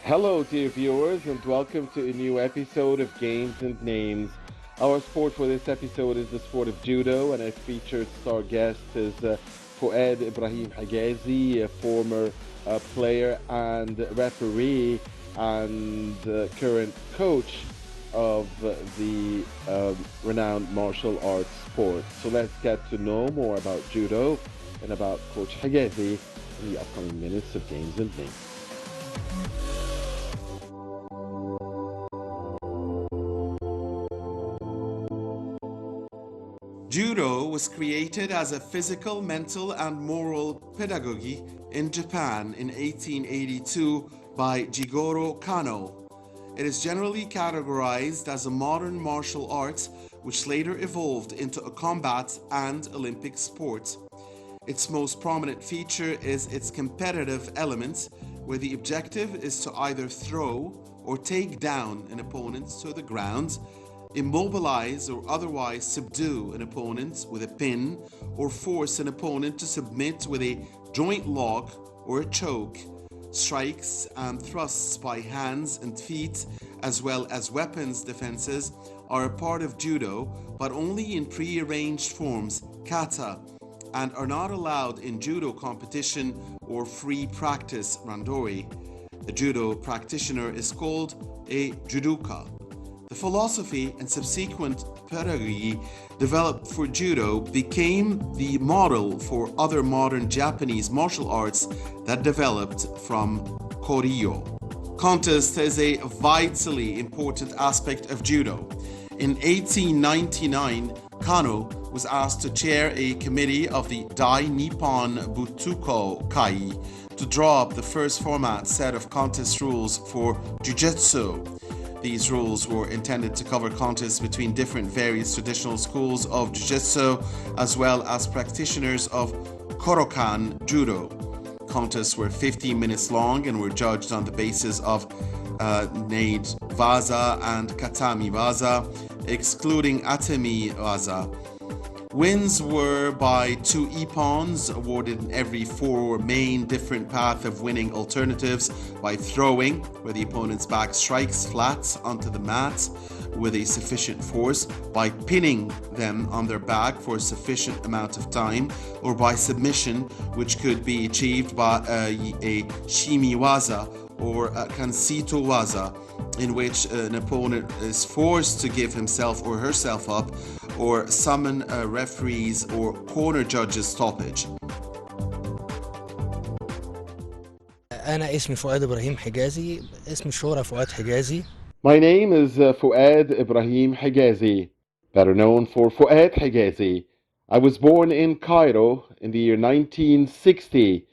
Hello, dear viewers, and welcome to a new episode of Games and Names. Our sport for this episode is the sport of judo, and our featured star guest is Fouad Ibrahim Higazi, a former player and referee and current coach of the renowned martial arts sport. So let's get to know more about judo and about Coach Higazi in the upcoming minutes of Games and Names. Judo was created as a physical, mental, and moral pedagogy in Japan in 1882 by Jigoro Kano. It is generally categorized as a modern martial art which later evolved into a combat and Olympic sport. Its most prominent feature is its competitive element, where the objective is to either throw or take down an opponent to the ground, immobilize or otherwise subdue an opponent with a pin, or force an opponent to submit with a joint lock or a choke. Strikes and thrusts by hands and feet, as well as weapons defenses, are a part of judo, but only in pre-arranged forms, kata, and are not allowed in judo competition or free practice randori. The judo practitioner is called a judoka. The philosophy and subsequent pedagogy developed for judo became the model for other modern Japanese martial arts that developed from Koryo. Contest is a vitally important aspect of judo. In 1899, Kano was asked to chair a committee of the Dai Nippon Butoku Kai to draw up the first format set of contest rules for Jiu-Jitsu. These rules were intended to cover contests between different various traditional schools of Jiu-Jitsu as well as practitioners of Korokan Judo. Contests were 15 minutes long and were judged on the basis of Nade Waza and Katami Waza, excluding Atami Waza. Wins were by 2 ippons, awarded in every 4 main different path of winning alternatives: by throwing, where the opponent's back strikes flat onto the mat with a sufficient force, by pinning them on their back for a sufficient amount of time, or by submission, which could be achieved by a shimiwaza or a kansito waza, in which an opponent is forced to give himself or herself up or summon referees or corner judges stoppage. أنا اسمي فؤاد إبراهيم حجازي، اسم الشهرة فؤاد حجازي. My name is Fouad Ibrahim Higazi, better known for Fouad Higazi. I was born in Cairo in the year 1960.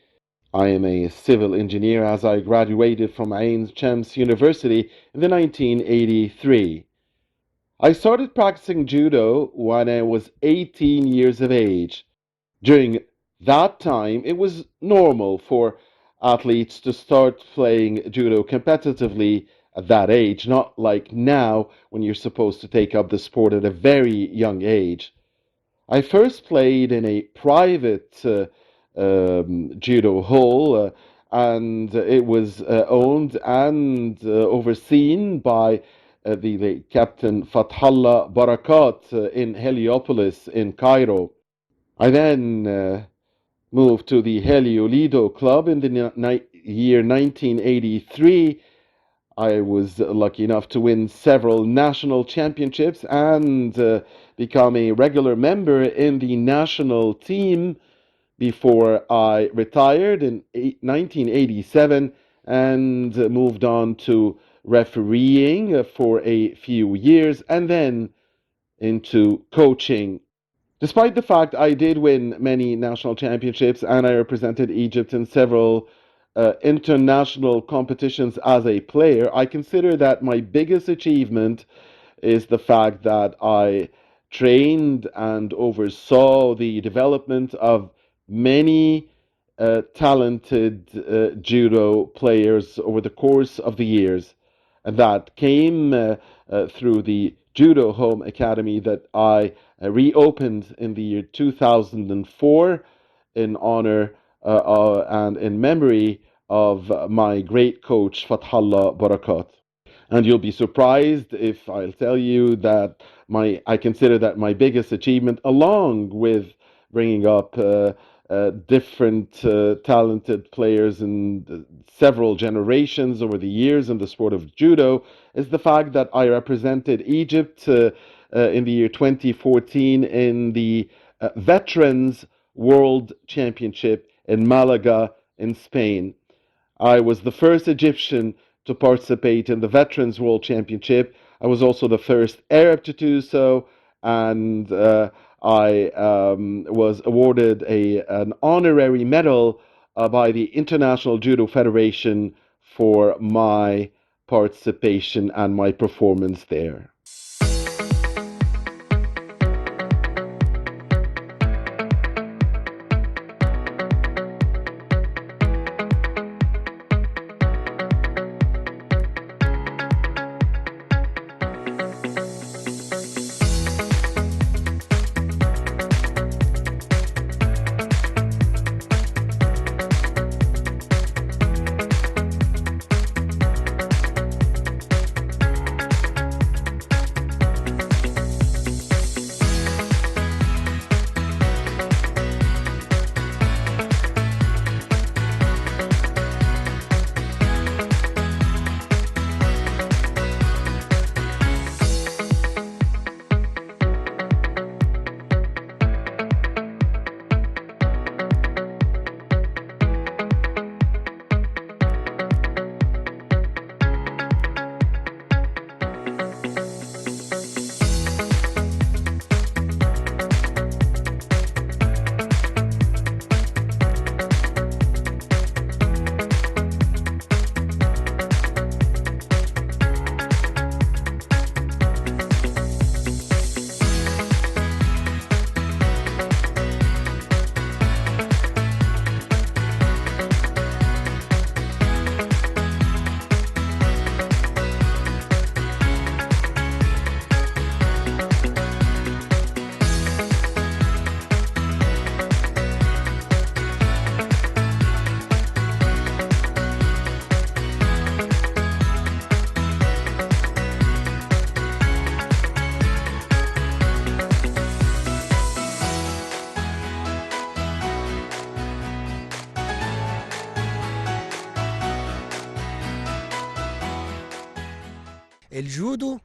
I am a civil engineer as I graduated from Ain Shams University in the 1983. I started practicing judo when I was 18 years of age. During that time, it was normal for athletes to start playing judo competitively at that age, not like now when you're supposed to take up the sport at a very young age. I first played in a private judo hall, and it was owned and overseen by the late Captain Fathallah Barakat in Heliopolis in Cairo. I then moved to the Heliolido Club in the year 1983. I was lucky enough to win several national championships and become a regular member in the national team before I retired in 1987 and moved on to refereeing for a few years and then into coaching. Despite the fact I did win many national championships and I represented Egypt in several international competitions as a player, I consider that my biggest achievement is the fact that I trained and oversaw the development of many talented judo players over the course of the years. And that came through the Judo Home Academy that I reopened in the year 2004 in honor and in memory of my great coach Fathallah Barakat. And you'll be surprised if I'll tell you that I consider that my biggest achievement, along with bringing up different talented players in several generations over the years in the sport of judo, is the fact that I represented Egypt in the year 2014 in the Veterans World Championship in Malaga in Spain. I was the first Egyptian to participate in the Veterans World Championship. I was also the first Arab to do so, and I was awarded an honorary medal by the International Judo Federation for my participation and my performance there. الجودو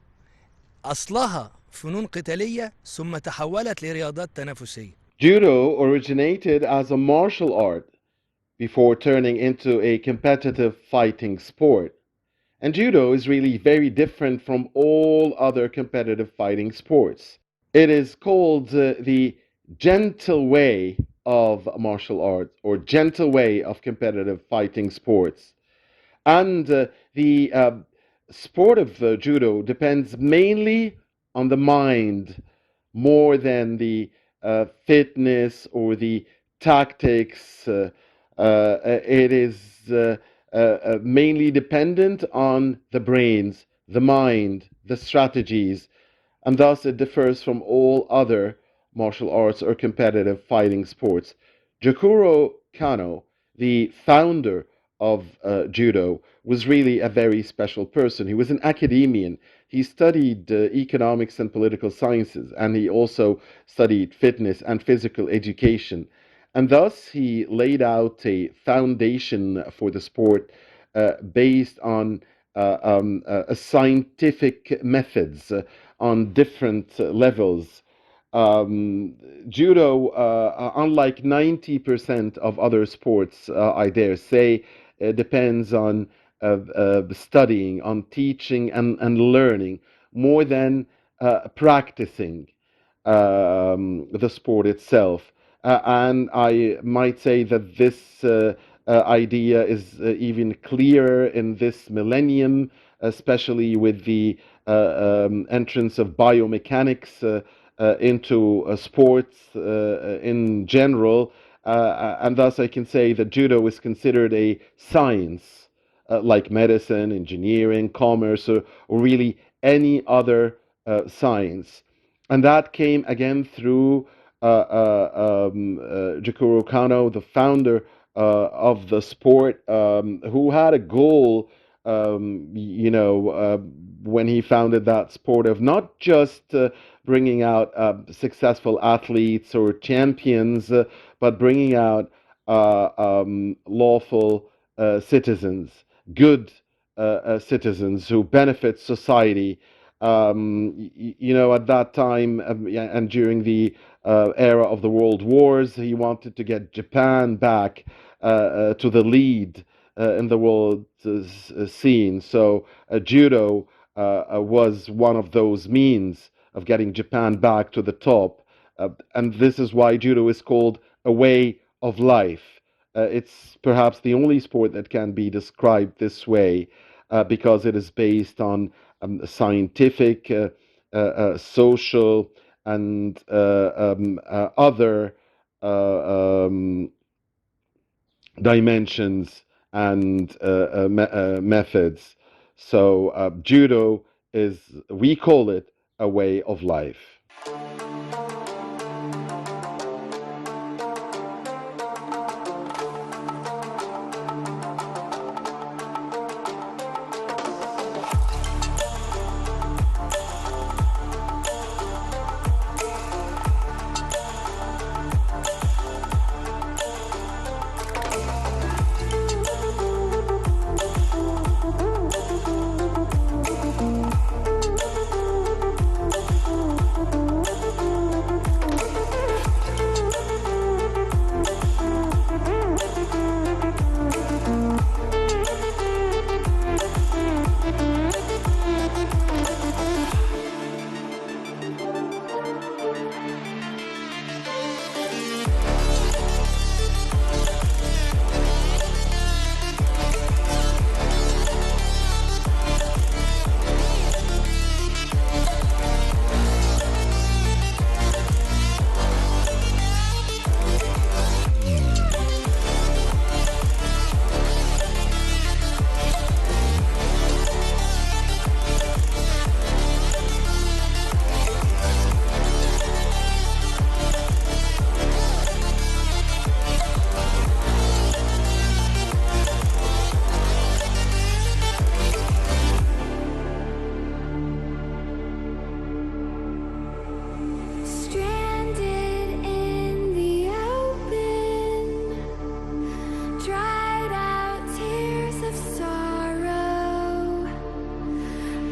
أصلها فنون قتالية ثم تحولت لرياضات تنافسية. Judo originated as a martial art before turning into a competitive fighting sport. And judo is really very different from all other competitive fighting sports. It is called the gentle way of martial arts or gentle way of competitive fighting sports. And the sport of judo depends mainly on the mind more than the fitness or the tactics. It is mainly dependent on the brains, the mind, the strategies, and thus it differs from all other martial arts or competitive fighting sports. Jokuro Kano, the founder of judo, was really a very special person. He was an academician. He studied economics and political sciences, and he also studied fitness and physical education. And thus, he laid out a foundation for the sport based on scientific methods on different levels. Um, Judo, unlike 90% of other sports, I dare say, depends on studying, on teaching and learning more than practicing the sport itself. And I might say that this idea is even clearer in this millennium, especially with the entrance of biomechanics into sports in general. And thus, I can say that judo is considered a science like medicine, engineering, commerce, or really any other science. And that came again through Jigoro Kano, the founder of the sport, who had a goal, when he founded that sport, of not just bringing out successful athletes or champions, but bringing out lawful citizens, good citizens who benefit society. At that time, yeah, and during the era of the world wars, he wanted to get Japan back to the lead in the world scene. So judo was one of those means of getting Japan back to the top. And this is why judo is called a way of life. It's perhaps the only sport that can be described this way, because it is based on scientific, social, and other um, dimensions and methods. So, judo is, we call it a way of life. Stranded in the open, dried out tears of sorrow,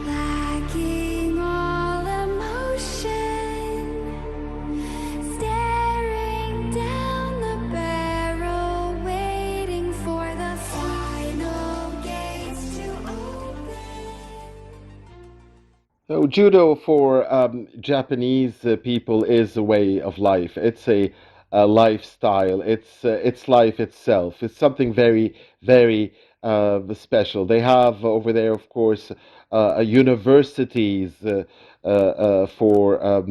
lacking all emotion, staring down the barrel, waiting for the final gates to open. So judo for Japanese people is a way of life. It's a lifestyle. It's life itself. It's something very, very special. They have over there, of course, universities for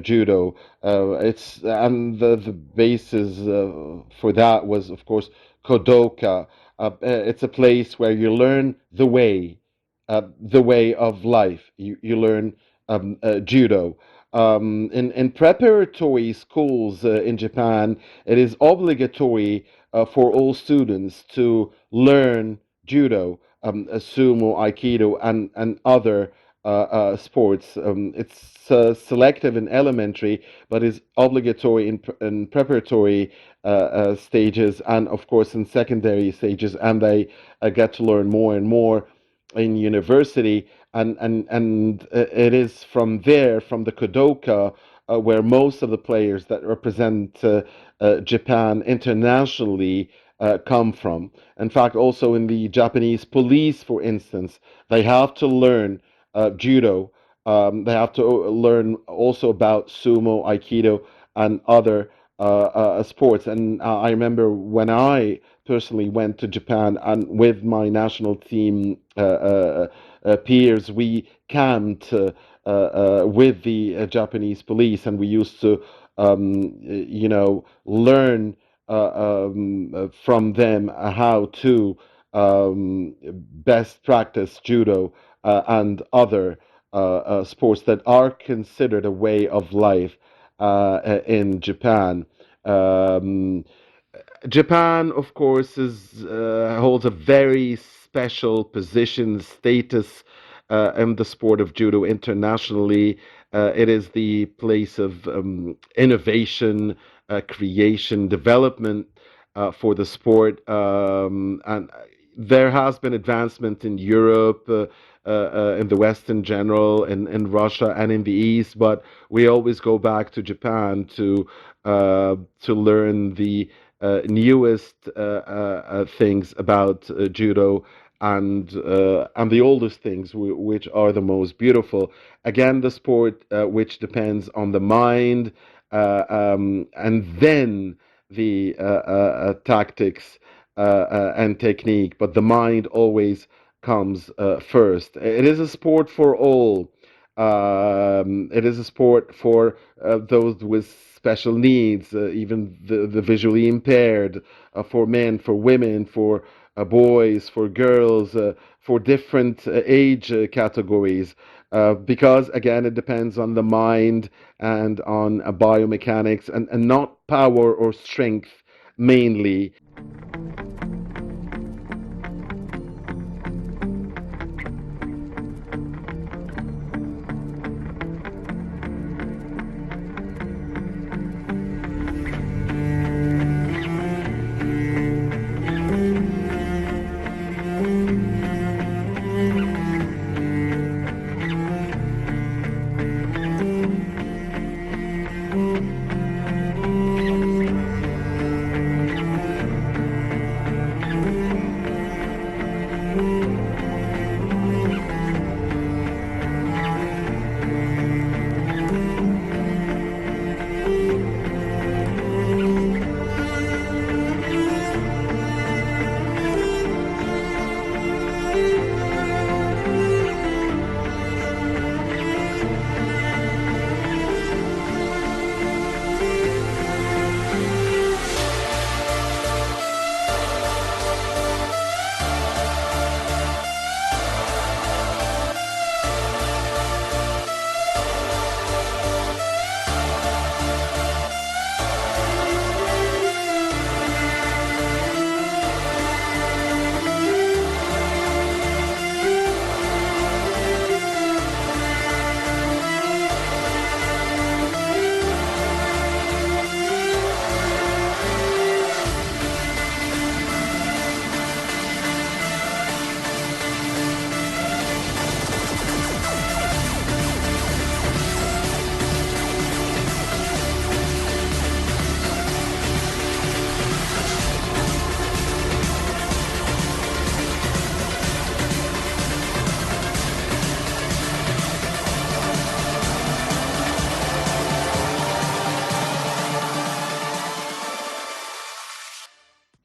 judo. It's and the basis for that was, of course, Kodoka. It's a place where you learn the way of life. You learn judo. In preparatory schools in Japan, it is obligatory for all students to learn judo, sumo, aikido, and other sports. It's selective in elementary, but is obligatory in preparatory stages, and of course in secondary stages, and they get to learn more and more in university, and it is from there, from the Kodoka, where most of the players that represent Japan internationally come from. In fact, also in the Japanese police, for instance, they have to learn judo. They have to learn also about sumo, aikido, and other sports. And I remember when I personally went to Japan, and with my national team peers, we camped with the Japanese police, and we used to, learn from them how to best practice judo and other sports that are considered a way of life in Japan. Um, Japan, of course, holds a very special position, status in the sport of judo internationally. It is the place of innovation, creation, development for the sport, and there has been advancement in Europe, in the West in general, in Russia and in the East, but we always go back to Japan to learn the newest things about judo and the oldest things which are the most beautiful. Again, the sport which depends on the mind and then the tactics and technique, but the mind always comes first. It is a sport for all. It is a sport for those with special needs, even the visually impaired, for men, for women, for boys, for girls, for different age categories. Because again, it depends on the mind and on biomechanics and not power or strength mainly.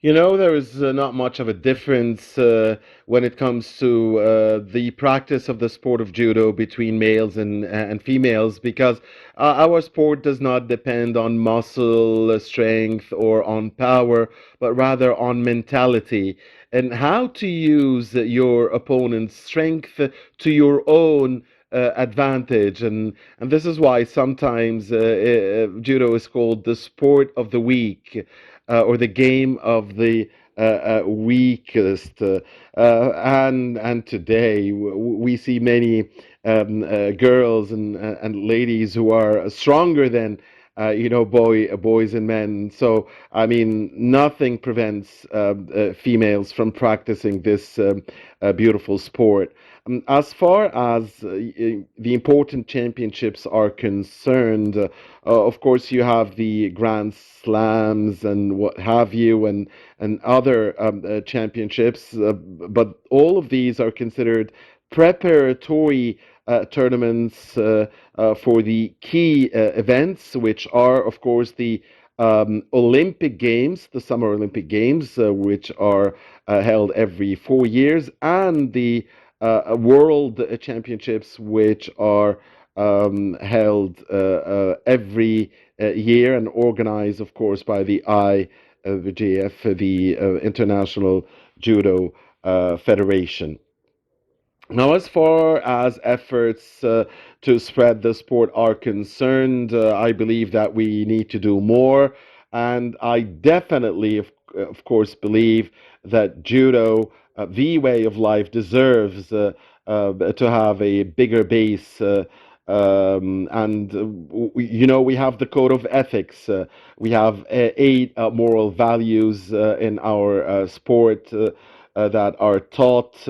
You know, there is not much of a difference when it comes to the practice of the sport of judo between males and females because our sport does not depend on muscle strength or on power, but rather on mentality and how to use your opponent's strength to your own advantage. And this is why sometimes judo is called the sport of the weak or the game of the weakest. And today we see many girls and ladies who are stronger than boys and men. So I mean, nothing prevents females from practicing this beautiful sport. As far as the important championships are concerned, of course, you have the Grand Slams and what have you, and other championships, but all of these are considered preparatory tournaments for the key events, which are, of course, the Olympic Games, the Summer Olympic Games, which are held every 4 years, and the World Championships, which are held every year and organized, of course, by the IWGF, the International Judo Federation. Now, as far as efforts to spread the sport are concerned, I believe that we need to do more. And I definitely, of course, believe that judo, the way of life, deserves to have a bigger base. And you know, we have the code of ethics. We have eight moral values in our sport that are taught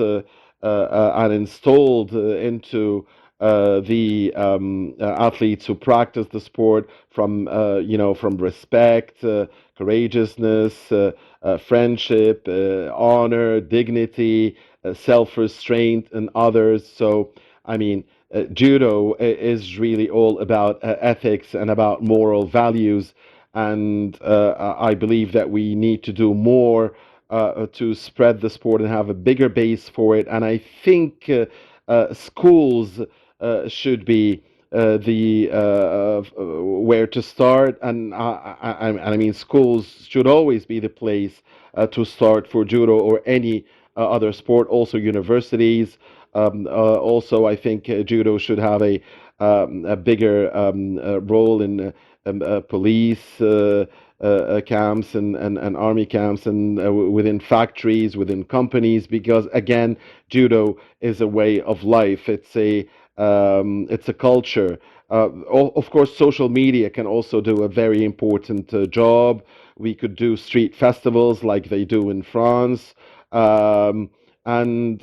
and installed into the athletes who practice the sport, from you know, from respect, courageousness, friendship, honor, dignity, self-restraint, and others. So, I mean, judo is really all about ethics and about moral values, and I believe that we need to do more to spread the sport and have a bigger base for it. And I think schools should be the where to start, and I mean, schools should always be the place to start for judo or any other sport. Also, universities. Also, I think judo should have a bigger role in police camps and army camps, and within factories, within companies, because again, judo is a way of life. It's a culture. Of course, social media can also do a very important job. We could do street festivals like they do in France. Um, and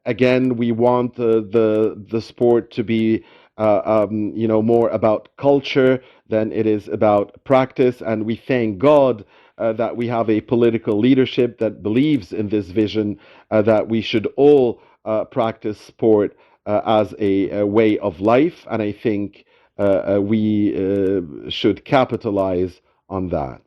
again, we want the sport to be you know, more about culture than it is about practice. And we thank God that we have a political leadership that believes in this vision, that we should all practice sport as a way of life. And I think we should capitalize on that.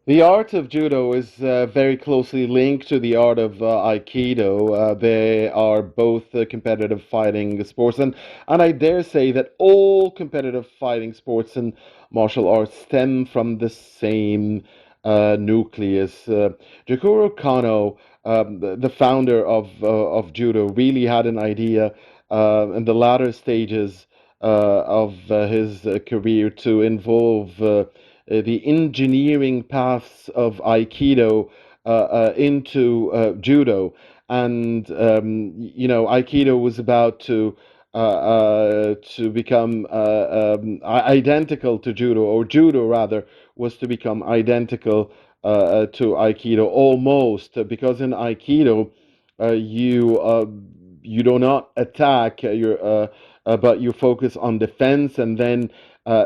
The art of judo is very closely linked to the art of aikido. They are both competitive fighting sports, and I dare say that all competitive fighting sports and martial arts stem from the same nucleus. Jigoro Kano, the founder of judo, really had an idea in the latter stages of his career to involve the engineering paths of Aikido into Judo. And, you know, Aikido was about to become identical to Judo, or Judo rather, was to become identical to Aikido almost, because in Aikido, you do not attack but you focus on defense, and then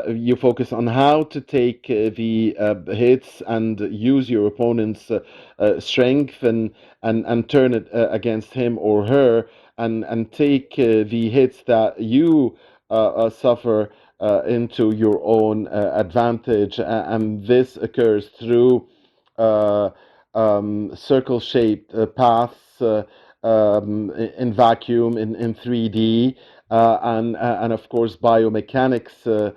you focus on how to take the hits and use your opponent's strength, and turn it against him or her, and take the hits that you suffer into your own advantage. And this occurs through uh, circle-shaped paths in vacuum, in 3D, and of course biomechanics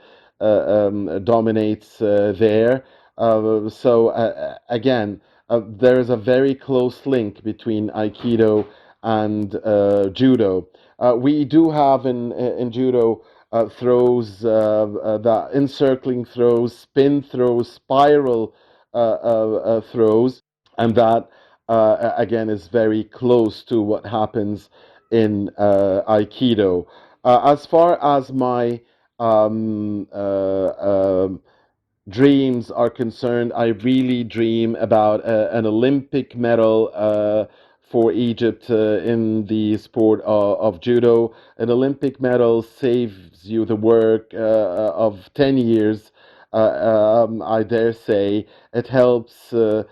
dominates there. So again, there is a very close link between Aikido and Judo. We do have in Judo throws, the encircling throws, spin throws, spiral throws, and that again is very close to what happens in Aikido. As far as my um, dreams are concerned, I really dream about an Olympic medal for Egypt in the sport of judo. An Olympic medal saves you the work of 10 years. I dare say it helps to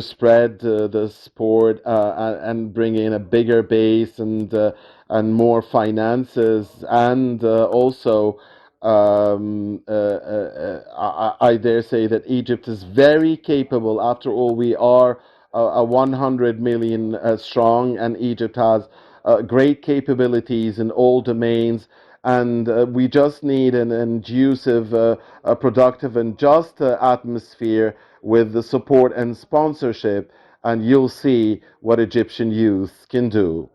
spread the sport and bring in a bigger base and more finances and also I dare say that Egypt is very capable. After all, we are a 100 million strong, and Egypt has great capabilities in all domains. And we just need an conducive, productive, and just atmosphere with the support and sponsorship, and you'll see what Egyptian youth can do.